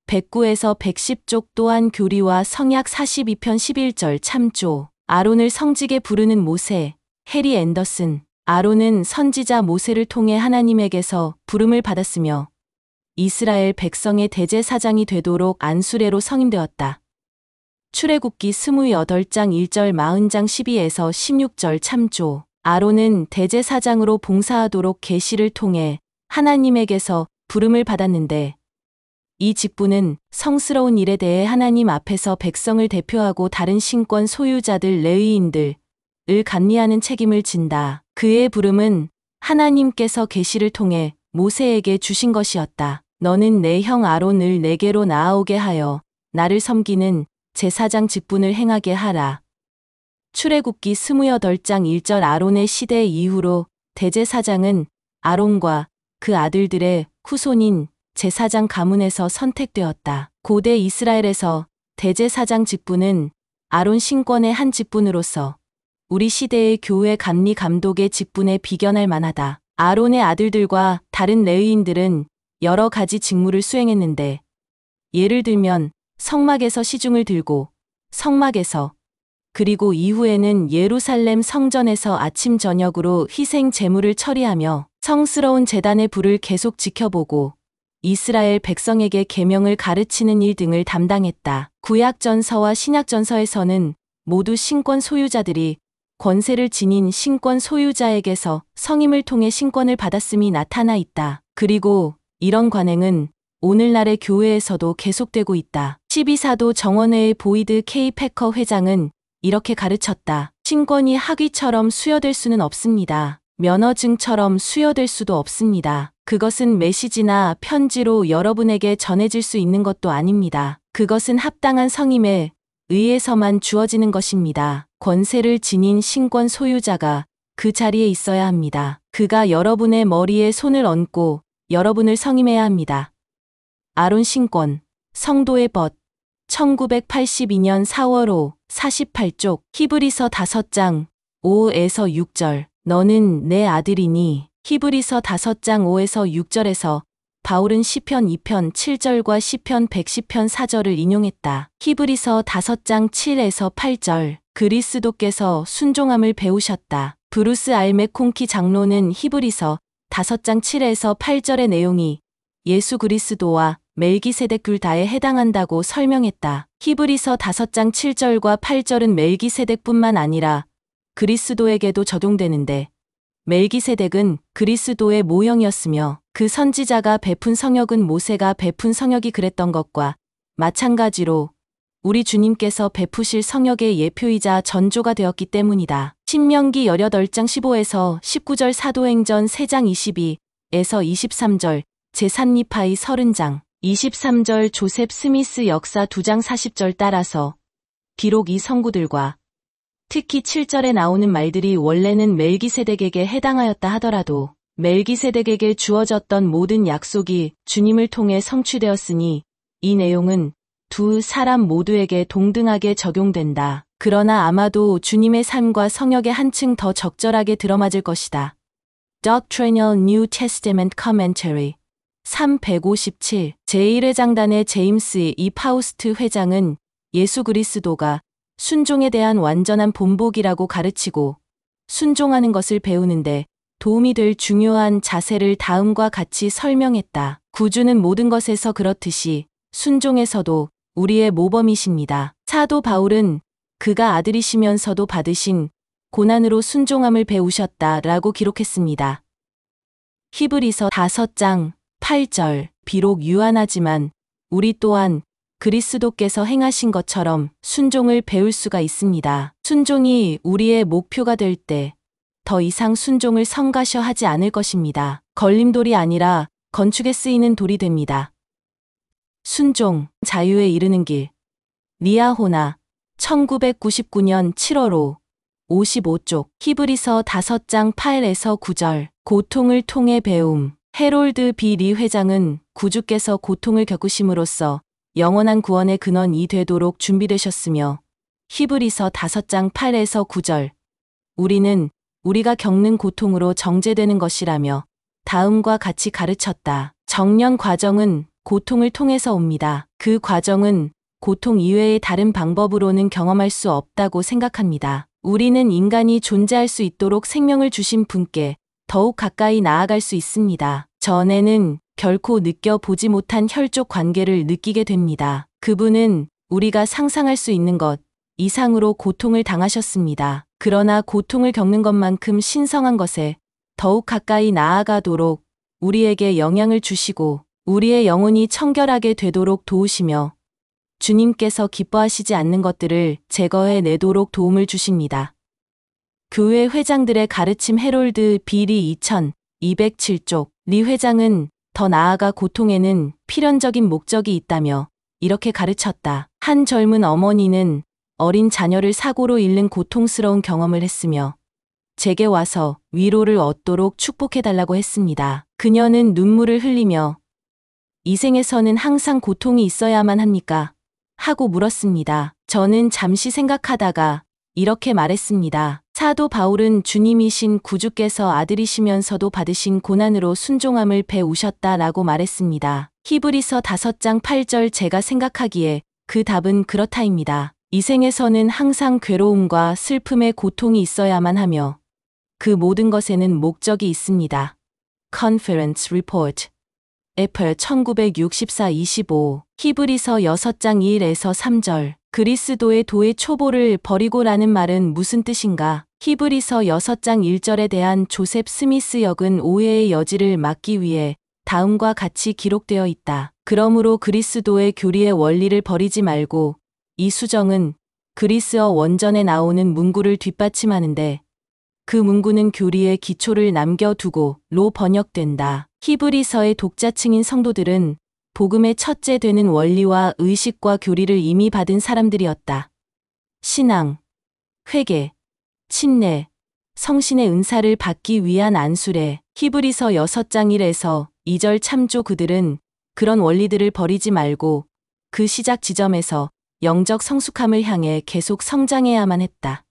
109에서 110쪽 또한 교리와 성약 42편 11절 참조. 아론을 성직에 부르는 모세, 해리 앤더슨. 아론은 선지자 모세를 통해 하나님에게서 부름을 받았으며 이스라엘 백성의 대제사장이 되도록 안수례로 성임되었다. 출애굽기 28장 1절 40장 12에서 16절 참조. 아론은 대제사장으로 봉사하도록 계시를 통해 하나님에게서 부름을 받았는데 이 직분은 성스러운 일에 대해 하나님 앞에서 백성을 대표하고 다른 신권 소유자들 레위인들을 감리하는 책임을 진다. 그의 부름은 하나님께서 계시를 통해 모세에게 주신 것이었다. 너는 내 형 아론을 내게로 나아오게 하여 나를 섬기는 제사장 직분을 행하게 하라. 출애굽기 28장 1절. 아론의 시대 이후로 대제사장은 아론과 그 아들들의 후손인 제사장 가문에서 선택되었다. 고대 이스라엘에서 대제사장 직분은 아론 신권의 한 직분으로서 우리 시대의 교회 감리 감독의 직분에 비견할 만하다. 아론의 아들들과 다른 레위인들은 여러 가지 직무를 수행했는데 예를 들면 성막에서 시중을 들고 성막에서 그리고 이후에는 예루살렘 성전에서 아침 저녁으로 희생 제물을 처리하며 성스러운 제단의 불을 계속 지켜보고 이스라엘 백성에게 계명을 가르치는 일 등을 담당했다. 구약전서와 신약전서에서는 모두 신권 소유자들이 권세를 지닌 신권 소유자에게서 성임을 통해 신권을 받았음이 나타나 있다. 그리고 이런 관행은 오늘날의 교회에서도 계속되고 있다. 12사도 정원회의 보이드 K. 패커 회장은 이렇게 가르쳤다. 신권이 학위처럼 수여될 수는 없습니다. 면허증처럼 수여될 수도 없습니다. 그것은 메시지나 편지로 여러분에게 전해질 수 있는 것도 아닙니다. 그것은 합당한 성임에 의해서만 주어지는 것입니다. 권세를 지닌 신권 소유자가 그 자리에 있어야 합니다. 그가 여러분의 머리에 손을 얹고 여러분을 성임해야 합니다. 아론 신권, 성도의 벗, 1982년 4월 5, 48쪽. 히브리서 5장 5에서 6절. 너는 내 아들이니. 히브리서 5장 5에서 6절에서 바울은 시편 2편 7절과 시편 110편 4절을 인용했다. 히브리서 5장 7에서 8절. 그리스도께서 순종함을 배우셨다. 브루스 알 맥콩키 장로는 히브리서 5장 7에서 8절의 내용이 예수 그리스도와 멜기세덱 둘 다에 해당한다고 설명했다. 히브리서 5장 7절과 8절은 멜기세덱뿐만 아니라 그리스도에게도 적용되는데 멜기세덱은 그리스도의 모형이었으며 그 선지자가 베푼 성역은 모세가 베푼 성역이 그랬던 것과 마찬가지로 우리 주님께서 베푸실 성역의 예표이자 전조가 되었기 때문이다. 신명기 18장 15에서 19절 사도행전 3장 22에서 23절 제3리파이 30장 23절 조셉 스미스 역사 2장 40절 따라서 비록 이 성구들과 특히 7절에 나오는 말들이 원래는 멜기세덱에게 해당하였다 하더라도 멜기세덱에게 주어졌던 모든 약속이 주님을 통해 성취되었으니 이 내용은 두 사람 모두에게 동등하게 적용된다. 그러나 아마도 주님의 삶과 성역에 한층 더 적절하게 들어맞을 것이다. Doctrinal New Testament Commentary 357 제1회장단의 제임스 이 파우스트 회장은 예수 그리스도가 순종에 대한 완전한 본보기라고 가르치고 순종하는 것을 배우는데 도움이 될 중요한 자세를 다음과 같이 설명했다. 구주는 모든 것에서 그렇듯이 순종에서도 우리의 모범이십니다. 사도 바울은 그가 아들이시면서도 받으신 고난으로 순종함을 배우셨다라고 기록했습니다. 히브리서 5장 8절 비록 유한하지만 우리 또한 그리스도께서 행하신 것처럼 순종을 배울 수가 있습니다. 순종이 우리의 목표가 될 때 더 이상 순종을 성가셔 하지 않을 것입니다. 걸림돌이 아니라 건축에 쓰이는 돌이 됩니다. 순종, 자유에 이르는 길. 리아호나 1999년 7월 5, 55쪽 히브리서 5장 8에서 9절 고통을 통해 배움. 해롤드 비 리 회장은 구주께서 고통을 겪으심으로써 영원한 구원의 근원이 되도록 준비되셨으며 히브리서 5장 8에서 9절 우리는 우리가 겪는 고통으로 정죄되는 것이라며 다음과 같이 가르쳤다. 정령 과정은 고통을 통해서 옵니다. 그 과정은 고통 이외의 다른 방법으로는 경험할 수 없다고 생각합니다. 우리는 인간이 존재할 수 있도록 생명을 주신 분께 더욱 가까이 나아갈 수 있습니다. 전에는 결코 느껴보지 못한 혈족 관계를 느끼게 됩니다. 그분은 우리가 상상할 수 있는 것 이상으로 고통을 당하셨습니다. 그러나 고통을 겪는 것만큼 신성한 것에 더욱 가까이 나아가도록 우리에게 영향을 주시고 우리의 영혼이 청결하게 되도록 도우시며 주님께서 기뻐하시지 않는 것들을 제거해 내도록 도움을 주십니다. 교회 회장들의 가르침 해롤드 비리 2207쪽 리 회장은 더 나아가 고통에는 필연적인 목적이 있다며 이렇게 가르쳤다. 한 젊은 어머니는 어린 자녀를 사고로 잃는 고통스러운 경험을 했으며 제게 와서 위로를 얻도록 축복해달라고 했습니다. 그녀는 눈물을 흘리며 이 생에서는 항상 고통이 있어야만 합니까? 하고 물었습니다. 저는 잠시 생각하다가 이렇게 말했습니다. 사도 바울은 주님이신 구주께서 아들이시면서도 받으신 고난으로 순종함을 배우셨다라고 말했습니다. 히브리서 5장 8절 제가 생각하기에 그 답은 그렇다입니다. 이 생에서는 항상 괴로움과 슬픔의 고통이 있어야만 하며 그 모든 것에는 목적이 있습니다. Conference Report 애플 1964-25 히브리서 6장 1에서 3절 그리스도의 도의 초보를 버리고라는 말은 무슨 뜻인가? 히브리서 6장 1절에 대한 조셉 스미스 역은 오해의 여지를 막기 위해 다음과 같이 기록되어 있다. 그러므로 그리스도의 교리의 원리를 버리지 말고 이 수정은 그리스어 원전에 나오는 문구를 뒷받침하는데 그 문구는 교리의 기초를 남겨두고 로 번역된다. 히브리서의 독자층인 성도들은 복음의 첫째 되는 원리와 의식과 교리를 이미 받은 사람들이었다. 신앙, 회개, 침례, 성신의 은사를 받기 위한 안수례 히브리서 6장 1에서 2절 참조 그들은 그런 원리들을 버리지 말고 그 시작 지점에서 영적 성숙함을 향해 계속 성장해야만 했다.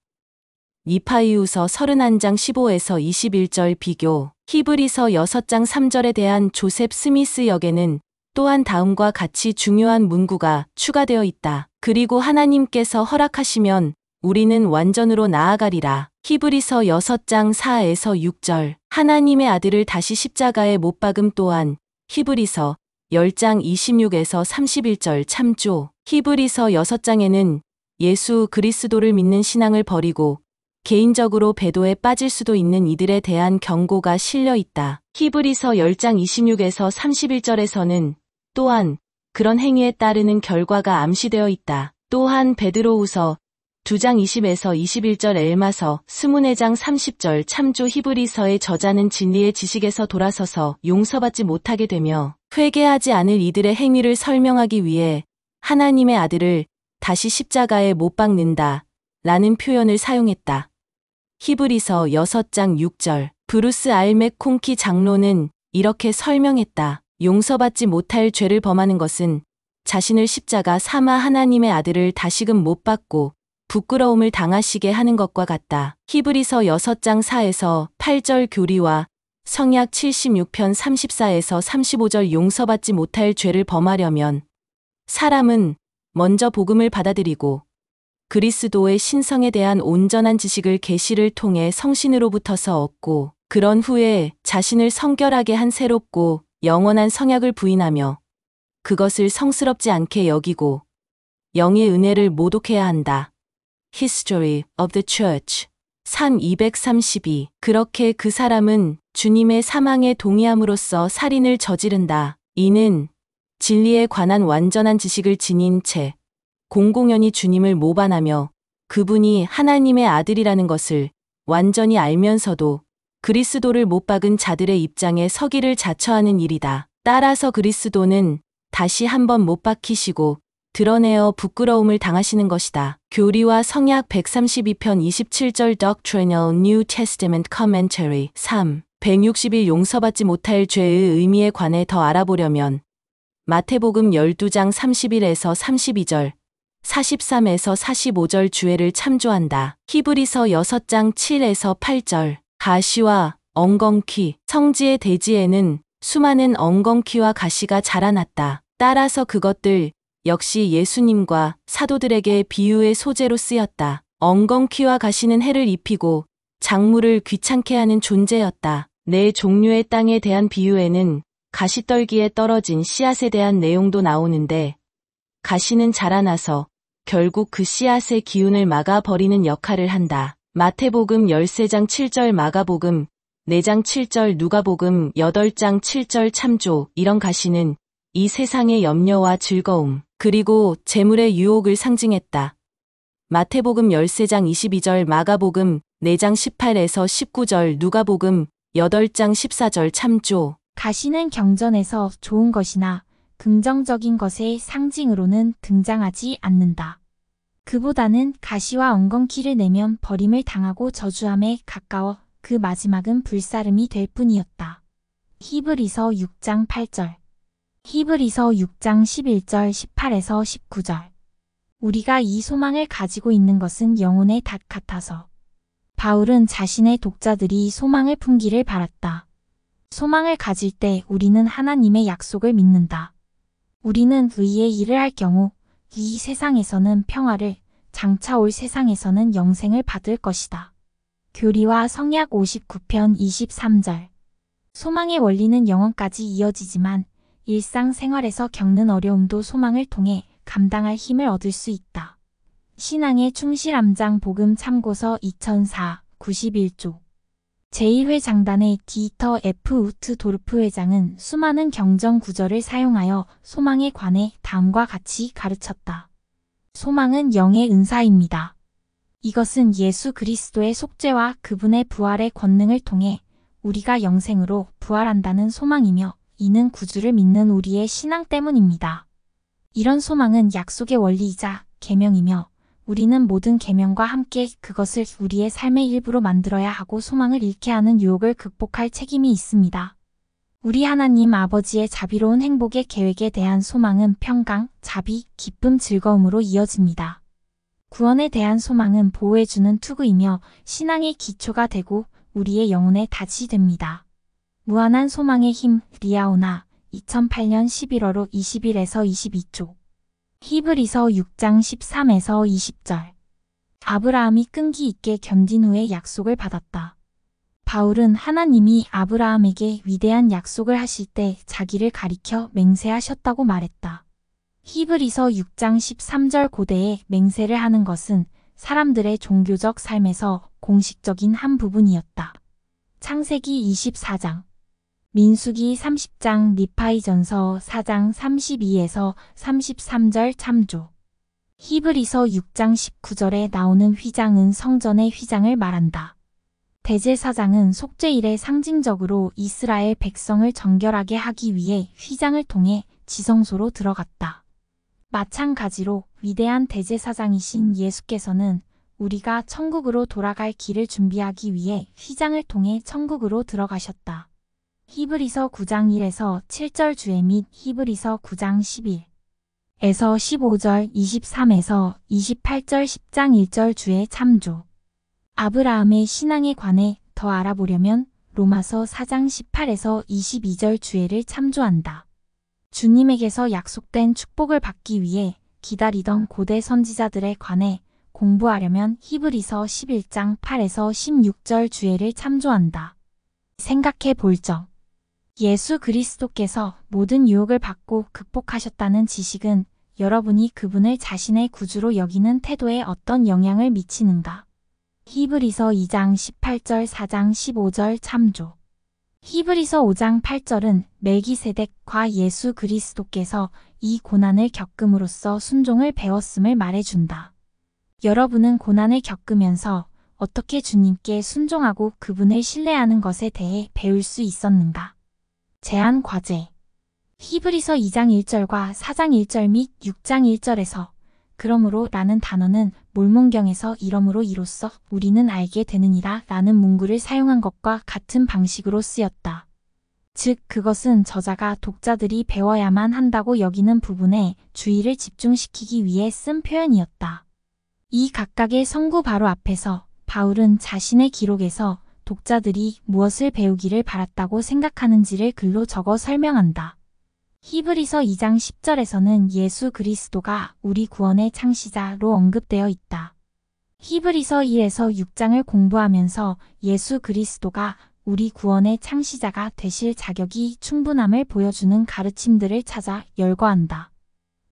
이파이우서 31장 15에서 21절 비교 히브리서 6장 3절에 대한 조셉 스미스 역에는 또한 다음과 같이 중요한 문구가 추가되어 있다. 그리고 하나님께서 허락하시면 우리는 완전으로 나아가리라. 히브리서 6장 4에서 6절 하나님의 아들을 다시 십자가에 못 박음 또한 히브리서 10장 26에서 31절 참조 히브리서 6장에는 예수 그리스도를 믿는 신앙을 버리고 개인적으로 배도에 빠질 수도 있는 이들에 대한 경고가 실려 있다. 히브리서 10장 26에서 31절에서는 또한 그런 행위에 따르는 결과가 암시되어 있다. 또한 베드로후서 2장 20에서 21절 엘마서 24장 30절 참조 히브리서의 저자는 진리의 지식에서 돌아서서 용서받지 못하게 되며 회개하지 않을 이들의 행위를 설명하기 위해 하나님의 아들을 다시 십자가에 못 박는다 라는 표현을 사용했다. 히브리서 6장 6절 브루스 알 맥콩키 장로는 이렇게 설명했다. 용서받지 못할 죄를 범하는 것은 자신을 십자가 삼아 하나님의 아들을 다시금 못 받고 부끄러움을 당하시게 하는 것과 같다. 히브리서 6장 4에서 8절 교리와 성약 76편 34에서 35절 용서받지 못할 죄를 범하려면 사람은 먼저 복음을 받아들이고 그리스도의 신성에 대한 온전한 지식을 계시를 통해 성신으로부터서 얻고 그런 후에 자신을 성결하게 한 새롭고 영원한 성약을 부인하며 그것을 성스럽지 않게 여기고 영의 은혜를 모독해야 한다. History of the Church 232 그렇게 그 사람은 주님의 사망에 동의함으로써 살인을 저지른다. 이는 진리에 관한 완전한 지식을 지닌 채 공공연히 주님을 모반하며 그분이 하나님의 아들이라는 것을 완전히 알면서도 그리스도를 못 박은 자들의 입장에 서기를 자처하는 일이다. 따라서 그리스도는 다시 한번 못 박히시고 드러내어 부끄러움을 당하시는 것이다. 교리와 성약 132편 27절 Doctrinal New Testament Commentary 160일 용서받지 못할 죄의 의미에 관해 더 알아보려면 마태복음 12장 31에서 32절, 43에서 45절 주애를 참조한다. 히브리서 6장 7에서 8절 가시와 엉겅퀴 성지의 대지에는 수많은 엉겅퀴와 가시가 자라났다. 따라서 그것들 역시 예수님과 사도들에게 비유의 소재로 쓰였다. 엉겅퀴와 가시는 해를 입히고 작물을 귀찮게 하는 존재였다. 네 종류의 땅에 대한 비유에는 가시떨기에 떨어진 씨앗에 대한 내용도 나오는데 가시는 자라나서 결국 그 씨앗의 기운을 막아버리는 역할을 한다. 마태복음 13장 7절 마가복음 4장 7절 누가복음 8장 7절 참조 이런 가시는 이 세상의 염려와 즐거움 그리고 재물의 유혹을 상징했다. 마태복음 13장 22절 마가복음 4장 18에서 19절 누가복음 8장 14절 참조 가시는 경전에서 좋은 것이나 긍정적인 것의 상징으로는 등장하지 않는다. 그보다는 가시와 엉겅퀴를 내면 버림을 당하고 저주함에 가까워 그 마지막은 불사름이 될 뿐이었다. 히브리서 6장 8절 히브리서 6장 11절 18에서 19절 우리가 이 소망을 가지고 있는 것은 영혼의 닷 같아서 바울은 자신의 독자들이 소망을 품기를 바랐다. 소망을 가질 때 우리는 하나님의 약속을 믿는다. 우리는 의의 일을 할 경우 이 세상에서는 평화를 장차 올 세상에서는 영생을 받을 것이다. 교리와 성약 59편 23절 소망의 원리는 영원까지 이어지지만 일상생활에서 겪는 어려움도 소망을 통해 감당할 힘을 얻을 수 있다. 신앙의 충실함장 복음 참고서 2004 91조 제1회 장단의 디터 F. 우트 도르프 회장은 수많은 경전 구절을 사용하여 소망에 관해 다음과 같이 가르쳤다. 소망은 영의 은사입니다. 이것은 예수 그리스도의 속죄와 그분의 부활의 권능을 통해 우리가 영생으로 부활한다는 소망이며 이는 구주를 믿는 우리의 신앙 때문입니다. 이런 소망은 약속의 원리이자 계명이며 우리는 모든 계명과 함께 그것을 우리의 삶의 일부로 만들어야 하고 소망을 잃게 하는 유혹을 극복할 책임이 있습니다. 우리 하나님 아버지의 자비로운 행복의 계획에 대한 소망은 평강, 자비, 기쁨, 즐거움으로 이어집니다. 구원에 대한 소망은 보호해주는 투구이며 신앙의 기초가 되고 우리의 영혼의 닷이 됩니다. 무한한 소망의 힘, 리아오나 2008년 11월 20일에서 22조 히브리서 6장 13에서 20절 아브라함이 끈기 있게 견딘 후에 약속을 받았다. 바울은 하나님이 아브라함에게 위대한 약속을 하실 때 자기를 가리켜 맹세하셨다고 말했다. 히브리서 6장 13절 고대에 맹세를 하는 것은 사람들의 종교적 삶에서 공식적인 한 부분이었다. 창세기 24장 민수기 30장 니파이전서 4장 32에서 33절 참조 히브리서 6장 19절에 나오는 휘장은 성전의 휘장을 말한다. 대제사장은 속죄일에 상징적으로 이스라엘 백성을 정결하게 하기 위해 휘장을 통해 지성소로 들어갔다. 마찬가지로 위대한 대제사장이신 예수께서는 우리가 천국으로 돌아갈 길을 준비하기 위해 휘장을 통해 천국으로 들어가셨다. 히브리서 9장 1에서 7절 주애 및 히브리서 9장 11 15절, 23에서 28절 10장 1절 주의 참조. 아브라함의 신앙에 관해 더 알아보려면 로마서 4장 18에서 22절 주애를 참조한다. 주님에게서 약속된 축복을 받기 위해 기다리던 고대 선지자들에 관해 공부하려면 히브리서 11장 8에서 16절 주애를 참조한다. 생각해 볼 적. 예수 그리스도께서 모든 유혹을 받고 극복하셨다는 지식은 여러분이 그분을 자신의 구주로 여기는 태도에 어떤 영향을 미치는가? 히브리서 2장 18절 4장 15절 참조. 히브리서 5장 8절은 멜기세덱과 예수 그리스도께서 이 고난을 겪음으로써 순종을 배웠음을 말해준다. 여러분은 고난을 겪으면서 어떻게 주님께 순종하고 그분을 신뢰하는 것에 대해 배울 수 있었는가? 제안 과제. 히브리서 2장 1절과 4장 1절 및 6장 1절에서 그러므로 라는 단어는 몰몬경에서 이러므로 이로써 우리는 알게 되느니라 라는 문구를 사용한 것과 같은 방식으로 쓰였다. 즉 그것은 저자가 독자들이 배워야만 한다고 여기는 부분에 주의를 집중시키기 위해 쓴 표현이었다. 이 각각의 성구 바로 앞에서 바울은 자신의 기록에서 독자들이 무엇을 배우기를 바랐다고 생각하는지를 글로 적어 설명한다. 히브리서 2장 10절에서는 예수 그리스도가 우리 구원의 창시자로 언급되어 있다. 히브리서 1에서 6장을 공부하면서 예수 그리스도가 우리 구원의 창시자가 되실 자격이 충분함을 보여주는 가르침들을 찾아 열거한다.